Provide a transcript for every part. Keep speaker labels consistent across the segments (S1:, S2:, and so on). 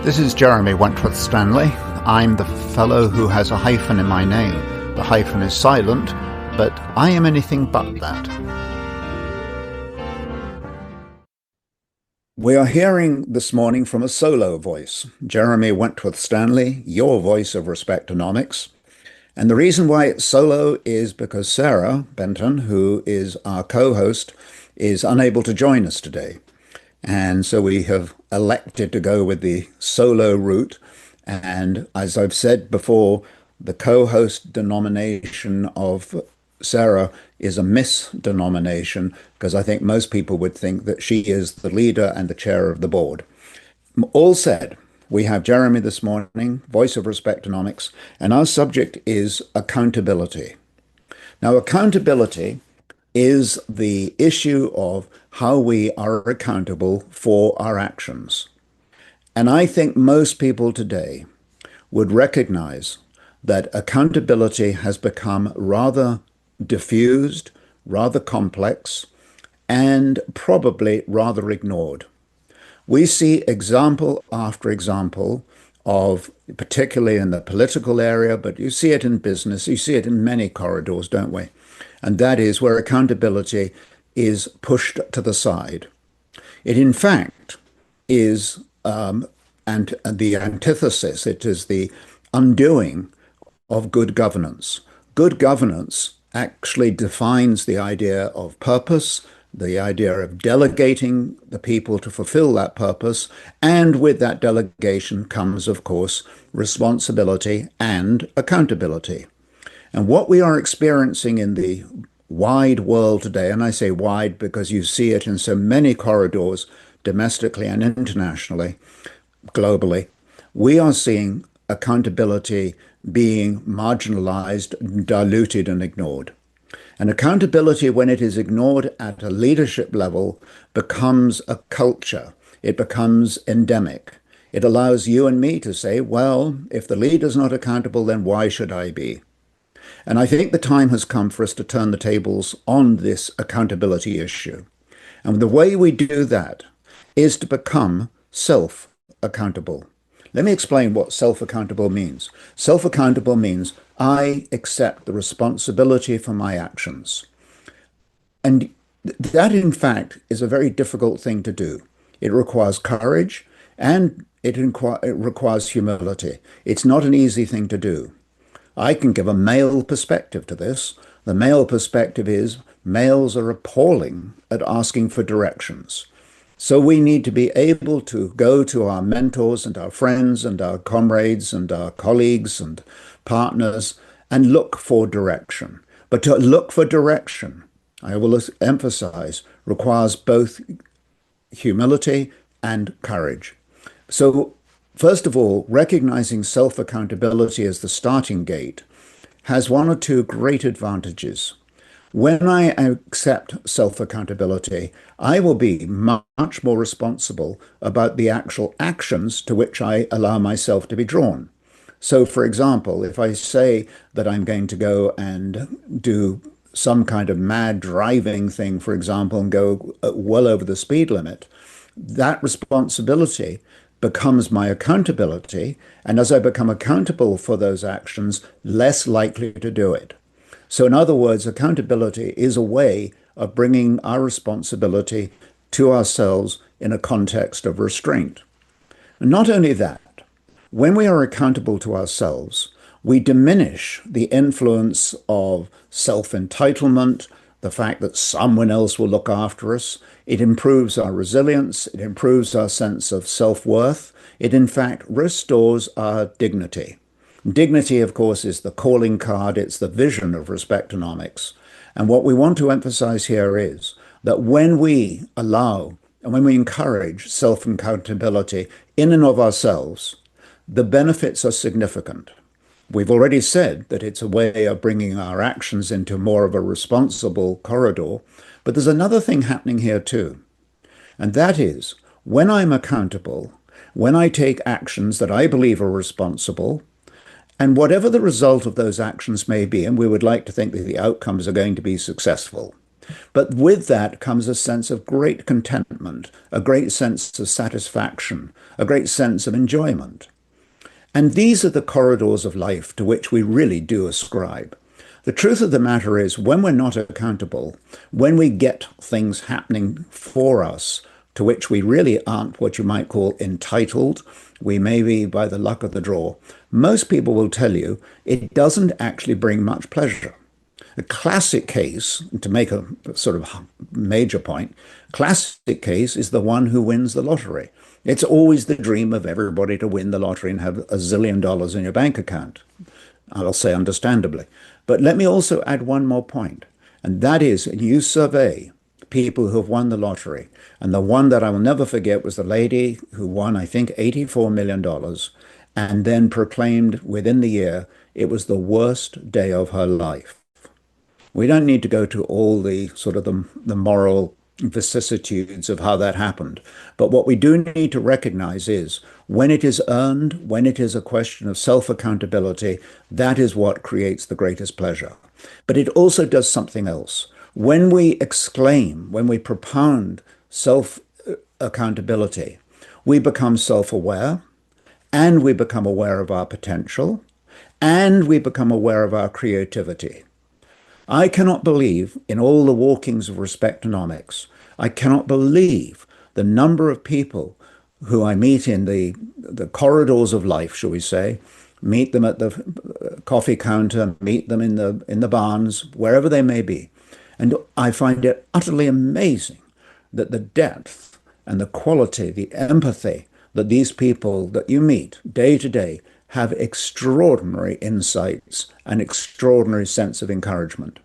S1: This is Jeremy Wentworth-Stanley. I'm the fellow who has a hyphen in my name. The hyphen is silent, but I am anything but that. We are hearing this morning from a solo voice, Jeremy Wentworth-Stanley, your voice of Respectonomics. And the reason why it's solo is because Sarah Benton, who is our co-host, is unable to join us today. And so we have elected to go with the solo route. And as I've said before, the co-host denomination of Sarah is a misdenomination, because I think most people would think that she is the leader and the chair of the board. All said, we have Jeremy this morning, voice of Respectonomics, and our subject is accountability. Now, accountability is the issue of how we are accountable for our actions. And I think most people today would recognize that accountability has become rather diffused, rather complex, and probably rather ignored. We see example after example of, particularly in the political area, but you see it in business, you see it in many corridors, don't we? And that is where accountability is pushed to the side. It, in fact, is and the antithesis. It is the undoing of good governance. Good governance actually defines the idea of purpose, the idea of delegating the people to fulfill that purpose, and with that delegation comes, of course, responsibility and accountability. And what we are experiencing in the wide world today, and I say wide because you see it in so many corridors, domestically and internationally, globally, we are seeing accountability being marginalized, diluted, and ignored. And accountability, when it is ignored at a leadership level, becomes a culture. It becomes endemic. It allows you and me to say, well, if the leader's not accountable, then why should I be? And I think the time has come for us to turn the tables on this accountability issue. And the way we do that is to become self-accountable. Let me explain what self-accountable means. Self-accountable means I accept the responsibility for my actions. And that, in fact, is a very difficult thing to do. It requires courage and it requires humility. It's not an easy thing to do. I can give a male perspective to this. The male perspective is males are appalling at asking for directions. So we need to be able to go to our mentors and our friends and our comrades and our colleagues and partners and look for direction. But to look for direction, I will emphasize, requires both humility and courage. So first of all, recognizing self-accountability as the starting gate has one or two great advantages. When I accept self-accountability, I will be much more responsible about the actual actions to which I allow myself to be drawn. So, for example, if I say that I'm going to go and do some kind of mad driving thing, for example, and go well over the speed limit, that responsibility becomes my accountability, and as I become accountable for those actions, less likely to do it. So in other words, accountability is a way of bringing our responsibility to ourselves in a context of restraint. And not only that, when we are accountable to ourselves, we diminish the influence of self-entitlement, the fact that someone else will look after us. It improves our resilience. It improves our sense of self-worth. It, in fact, restores our dignity. Dignity, of course, is the calling card. It's the vision of Respectonomics. And what we want to emphasize here is that when we allow and when we encourage self-accountability in and of ourselves, the benefits are significant. We've already said that it's a way of bringing our actions into more of a responsible corridor, but there's another thing happening here too. And that is, when I'm accountable, when I take actions that I believe are responsible, and whatever the result of those actions may be, and we would like to think that the outcomes are going to be successful, But with that comes a sense of great contentment, a great sense of satisfaction, a great sense of enjoyment. And these are the corridors of life to which we really do ascribe. The truth of the matter is, when we're not accountable, when we get things happening for us to which we really aren't what you might call entitled, we may be by the luck of the draw, most people will tell you it doesn't actually bring much pleasure. A classic case, to make a sort of major point, classic case is the one who wins the lottery. It's always the dream of everybody to win the lottery and have $1 zillion in your bank account. I'll say understandably. But let me also add one more point, and that is you survey people who have won the lottery. And the one that I will never forget was the lady who won, I think, $84 million and then proclaimed within the year it was the worst day of her life. We don't need to go to all the sort of the moral vicissitudes of how that happened. But what we do need to recognize is when it is earned, when it is a question of self-accountability, that is what creates the greatest pleasure. But it also does something else. When we exclaim, when we propound self-accountability, we become self-aware, and we become aware of our potential, and we become aware of our creativity. I cannot believe in all the walkings of respectonomics. I cannot believe the number of people who I meet in the corridors of life, shall we say, meet them at the coffee counter, meet them in the barns, wherever they may be. And I find it utterly amazing that the depth and the quality, the empathy that these people that you meet day to day have extraordinary insights and extraordinary sense of encouragement.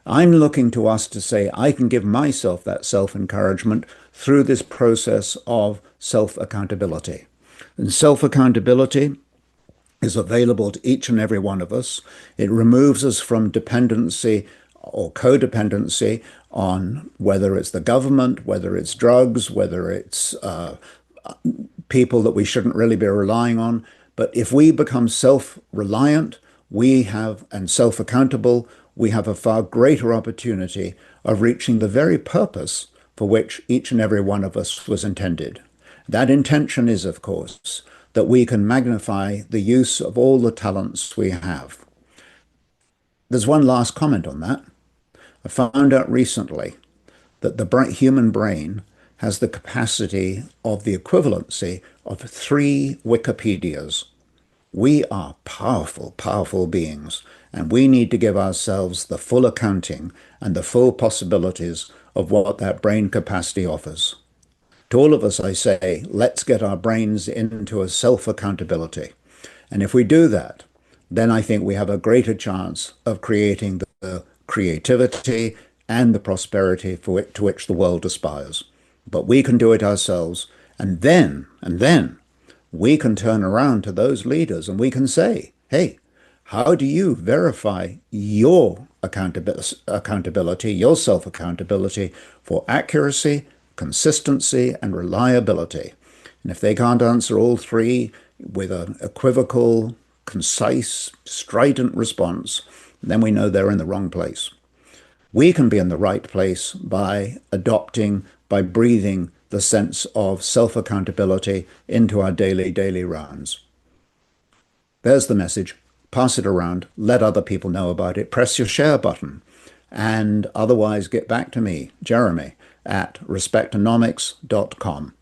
S1: I'm looking to us to say, I can give myself that self-encouragement through this process of self-accountability. And self-accountability is available to each and every one of us. It removes us from dependency or codependency on whether it's the government, whether it's drugs, whether it's people that we shouldn't really be relying on. But if we become self-reliant, and self-accountable, we have a far greater opportunity of reaching the very purpose for which each and every one of us was intended. That intention is, of course, that we can magnify the use of all the talents we have. There's one last comment on that. I found out recently that the human brain has the capacity of the equivalency of 3 Wikipedias. We are powerful, powerful beings, and we need to give ourselves the full accounting and the full possibilities of what that brain capacity offers. To all of us, I say, let's get our brains into a self-accountability. And if we do that, then I think we have a greater chance of creating the creativity and the prosperity to which the world aspires. But we can do it ourselves, and then we can turn around to those leaders and we can say, hey, how do you verify your accountability, your self-accountability for accuracy, consistency, and reliability? And if they can't answer all 3 with an equivocal, concise, strident response, then we know they're in the wrong place. We can be in the right place by breathing the sense of self-accountability into our daily rounds. There's the message. Pass it around. Let other people know about it. Press your share button. And otherwise, get back to me, Jeremy, at respectonomics.com.